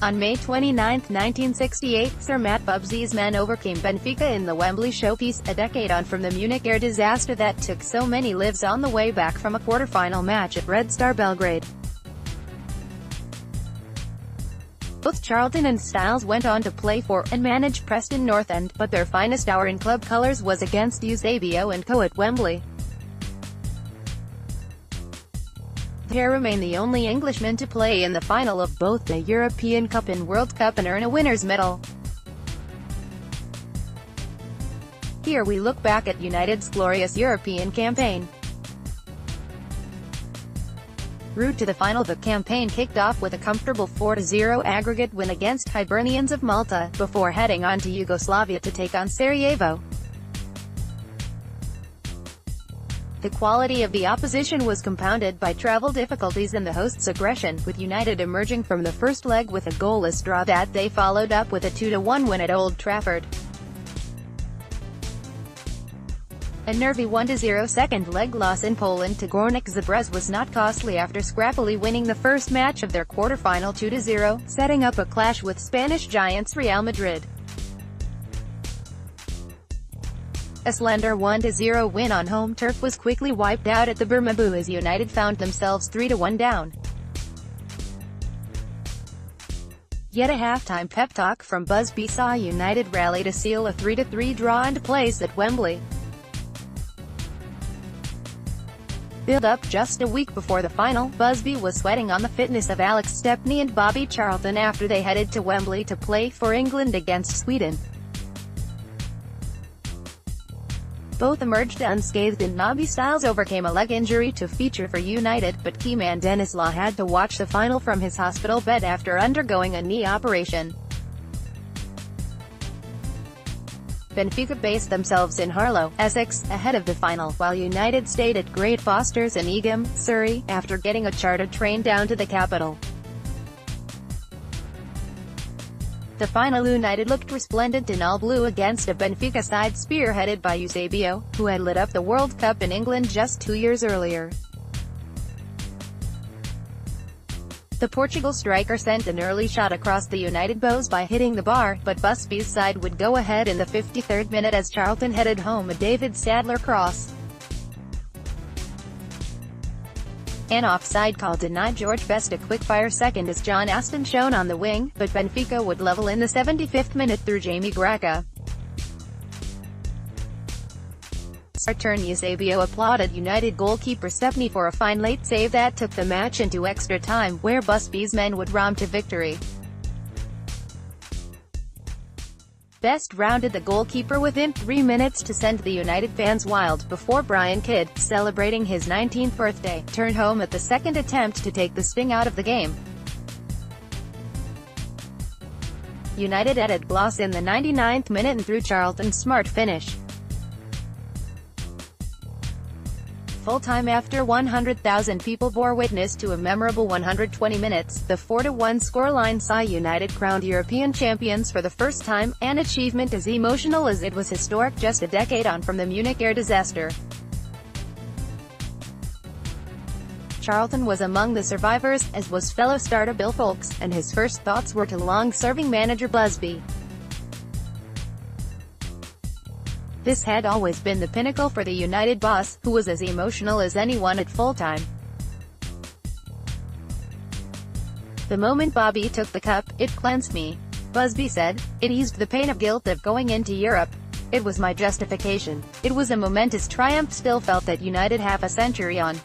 On May 29, 1968, Sir Matt Bubsy's men overcame Benfica in the Wembley showpiece, a decade on from the Munich air disaster that took so many lives on the way back from a quarter-final match at Red Star Belgrade. Both Charlton and Stiles went on to play for, and manage Preston North End, but their finest hour in club colours was against Eusebio and Co at Wembley. The pair remain the only Englishmen to play in the final of both the European Cup and World Cup and earn a winner's medal. Here we look back at United's glorious European campaign. Route to the final. The campaign kicked off with a comfortable 4-0 aggregate win against Hibernians of Malta, before heading on to Yugoslavia to take on Sarajevo. The quality of the opposition was compounded by travel difficulties and the hosts' aggression, with United emerging from the first leg with a goalless draw that they followed up with a 2-1 win at Old Trafford. A nervy 1-0 second leg loss in Poland to Górnik Zabrze was not costly after scrappily winning the first match of their quarter-final 2-0, setting up a clash with Spanish giants Real Madrid. A slender 1-0 win on home turf was quickly wiped out at the Bernabeu as United found themselves 3-1 down. Yet a halftime pep talk from Bubsy saw United rally to seal a 3-3 draw and place at Wembley. Build up. Just a week before the final, Bubsy was sweating on the fitness of Alex Stepney and Bobby Charlton after they headed to Wembley to play for England against Sweden. Both emerged unscathed and Nobby Stiles overcame a leg injury to feature for United, but key man Dennis Law had to watch the final from his hospital bed after undergoing a knee operation. Benfica based themselves in Harlow, Essex, ahead of the final, while United stayed at Great Fosters in Egham, Surrey, after getting a chartered train down to the capital. The final, United looked resplendent in all blue against a Benfica side spearheaded by Eusebio, who had lit up the World Cup in England just 2 years earlier. The Portugal striker sent an early shot across the United bows by hitting the bar, but Bubsy's side would go ahead in the 53rd minute as Charlton headed home a David Sadler cross. An offside call denied George Best a quick-fire second as John Aston shone on the wing, but Benfica would level in the 75th minute through Jamie Graca. Our turn. Eusebio applauded United goalkeeper Stepney for a fine late save that took the match into extra time, where Bubsy's men would romp to victory. Best rounded the goalkeeper within 3 minutes to send the United fans wild, before Brian Kidd, celebrating his 19th birthday, turned home at the second attempt to take the sting out of the game. United added gloss in the 99th minute and through Charlton's smart finish. Full-time. After 100,000 people bore witness to a memorable 120 minutes, the 4-1 scoreline saw United crowned European champions for the first time, an achievement as emotional as it was historic just a decade on from the Munich air disaster. Charlton was among the survivors, as was fellow starter Bill Foulkes, and his first thoughts were to long-serving manager Bubsy. This had always been the pinnacle for the United boss, who was as emotional as anyone at full-time. The moment Bobby took the cup, it cleansed me, Bubsy said. It eased the pain of guilt of going into Europe. It was my justification. It was a momentous triumph still felt that United half a century on.